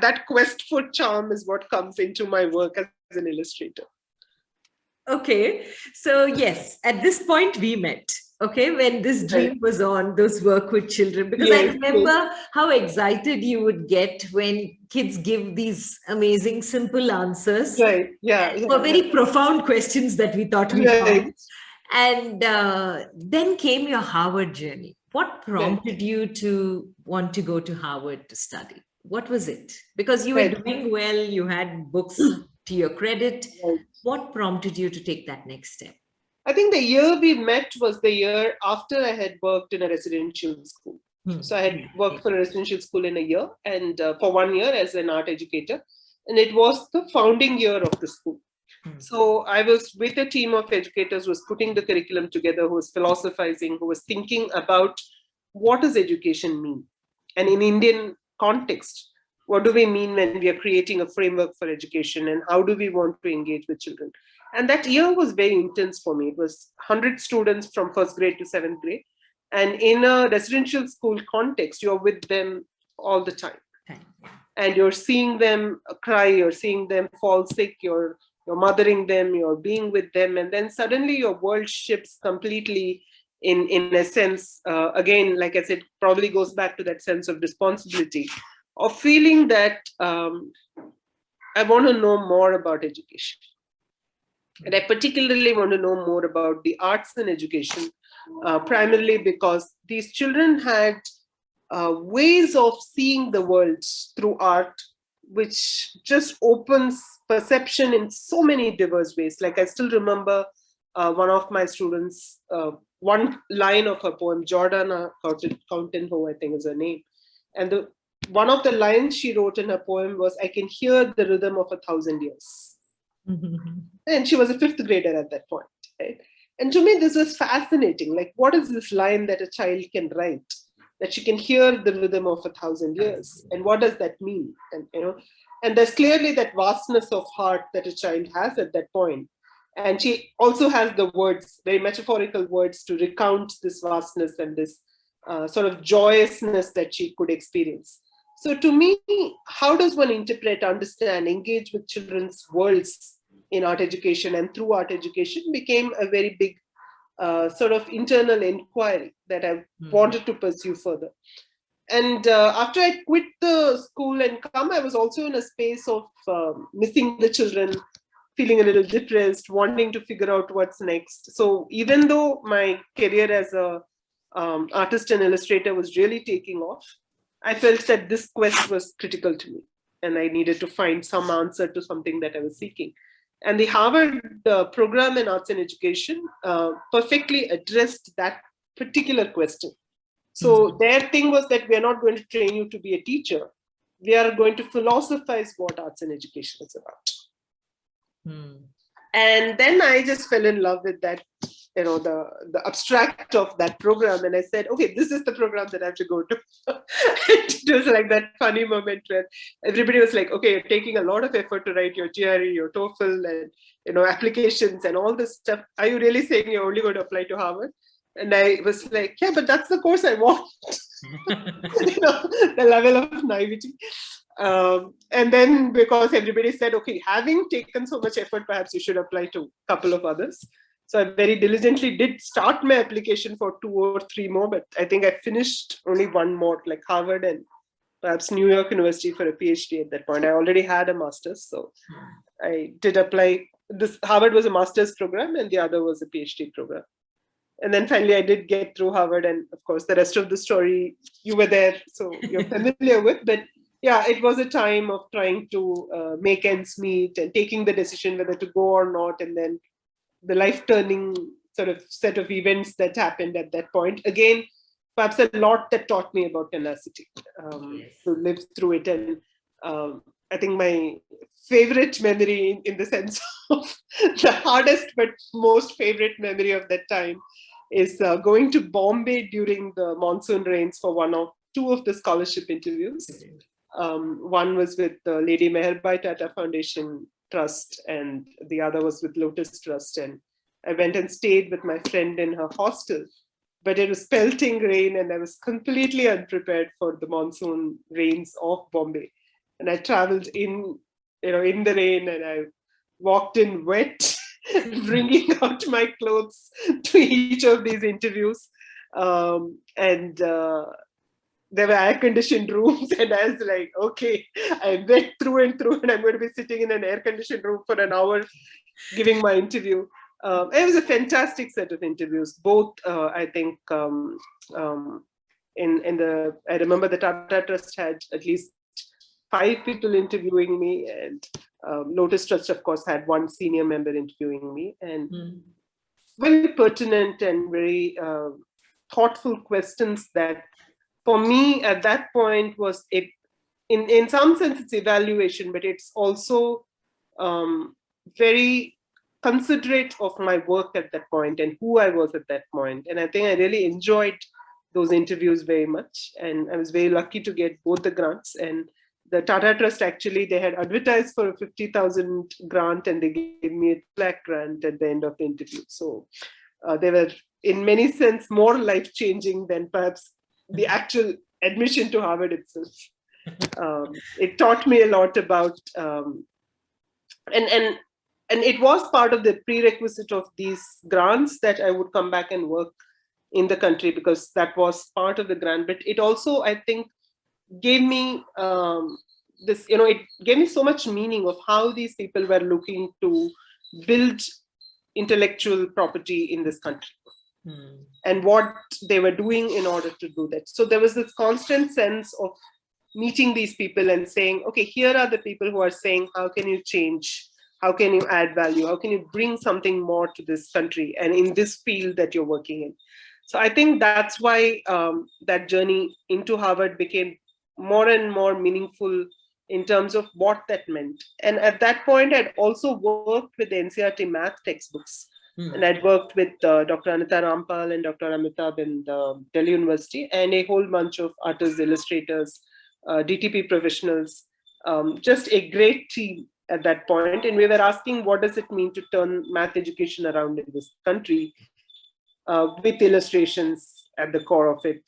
that quest for charm is what comes into my work as an illustrator. Okay. So yes, at this point we met. Okay, when this dream was on, those work with children, because I remember how excited you would get when kids give these amazing, simple answers for very profound questions that we thought we found. And then came your Harvard journey. What prompted you to want to go to Harvard to study? What was it? Because you were doing well, you had books to your credit. What prompted you to take that next step? I think the year we met was the year after I had worked in a residential school. So I had worked for a residential school in a year and for 1 year as an art educator. And it was the founding year of the school. So I was with a team of educators who was putting the curriculum together, who was philosophizing, who was thinking about what does education mean? And in Indian context, what do we mean when we are creating a framework for education, and how do we want to engage with children? And that year was very intense for me. It was 100 students from first grade to seventh grade. And in a residential school context, you're with them all the time. And you're seeing them cry, you're seeing them fall sick, you're mothering them, you're being with them. And then suddenly your world shifts completely in a sense, again, like I said, probably goes back to that sense of responsibility, of feeling that I want to know more about education. And I particularly want to know more about the arts and education, primarily because these children had ways of seeing the world through art, which just opens perception in so many diverse ways. Like I still remember one of my students, one line of her poem, Jordana Countenho, I think is her name. And one of the lines she wrote in her poem was, "I can hear the rhythm of 1,000 years." And she was a fifth grader at that point, right? And to me, this was fascinating. Like, what is this line that a child can write? That she can hear the rhythm of 1,000 years. And what does that mean? And, and there's clearly that vastness of heart that a child has at that point. And she also has the words, very metaphorical words, to recount this vastness and this sort of joyousness that she could experience. So to me, how does one interpret, understand, engage with children's worlds in art education and through art education became a very big sort of internal inquiry that I wanted to pursue further. And after I quit the school and come, I was also in a space of missing the children, feeling a little depressed, wanting to figure out what's next. So even though my career as a artist and illustrator was really taking off, I felt that this quest was critical to me, and I needed to find some answer to something that I was seeking. And the Harvard program in arts and education perfectly addressed that particular question. So their thing was that we are not going to train you to be a teacher. We are going to philosophize what arts and education is about. And then I just fell in love with that, the abstract of that program. And I said, okay, this is the program that I have to go to. It was like that funny moment where everybody was like, okay, you're taking a lot of effort to write your GRE, your TOEFL, and applications and all this stuff. Are you really saying you're only going to apply to Harvard? And I was like, yeah, but that's the course I want. The level of naivety. And then because everybody said, okay, having taken so much effort, perhaps you should apply to a couple of others. So I very diligently did start my application for 2 or 3 more, but I think I finished only 1 more, like Harvard and perhaps New York University for a PhD at that point. I already had a master's, so I did apply. This Harvard was a master's program and the other was a PhD program. And then finally I did get through Harvard, and of course the rest of the story you were there, so you're familiar with. But yeah, it was a time of trying to make ends meet and taking the decision whether to go or not, and then the life-turning sort of set of events that happened at that point. Again, perhaps a lot that taught me about tenacity, to live through it. And I think my favorite memory, in the sense of the hardest but most favorite memory of that time, is going to Bombay during the monsoon rains for 2 of the scholarship interviews. One was with the Lady Meherbai Tata Foundation Trust, and the other was with Lotus Trust. And I went and stayed with my friend in her hostel, but it was pelting rain and I was completely unprepared for the monsoon rains of Bombay. and I traveled in the rain, and I walked in wet, bringing out my clothes to each of these interviews. And there were air-conditioned rooms, and I was like, okay, I went through and through, and I'm going to be sitting in an air-conditioned room for an hour giving my interview. It was a fantastic set of interviews, both, I think, I remember the Tata Trust had at least 5 people interviewing me, and Lotus Trust, of course, had 1 senior member interviewing me, and very pertinent and very thoughtful questions that, for me at that point, was in some sense it's evaluation, but it's also very considerate of my work at that point and who I was at that point. And I think I really enjoyed those interviews very much, and I was very lucky to get both the grants. And the Tata Trust, actually, they had advertised for a 50,000 grant, and they gave me a 2 lakh grant at the end of the interview. So they were, in many sense, more life-changing than perhaps the actual admission to Harvard itself. It taught me a lot about, and it was part of the prerequisite of these grants that I would come back and work in the country, because that was part of the grant. But it also, I think, gave me this, it gave me so much meaning of how these people were looking to build intellectual property in this country, and what they were doing in order to do that. So there was this constant sense of meeting these people and saying, okay, here are the people who are saying, how can you change? How can you add value? How can you bring something more to this country and in this field that you're working in? So I think that's why that journey into Harvard became more and more meaningful in terms of what that meant. And at that point, I'd also worked with the NCERT math textbooks. And I'd worked with Dr. Anita Rampal and Dr. Amitabh in Delhi University, and a whole bunch of artists, illustrators, DTP professionals, just a great team at that point. And we were asking, what does it mean to turn math education around in this country, with illustrations at the core of it.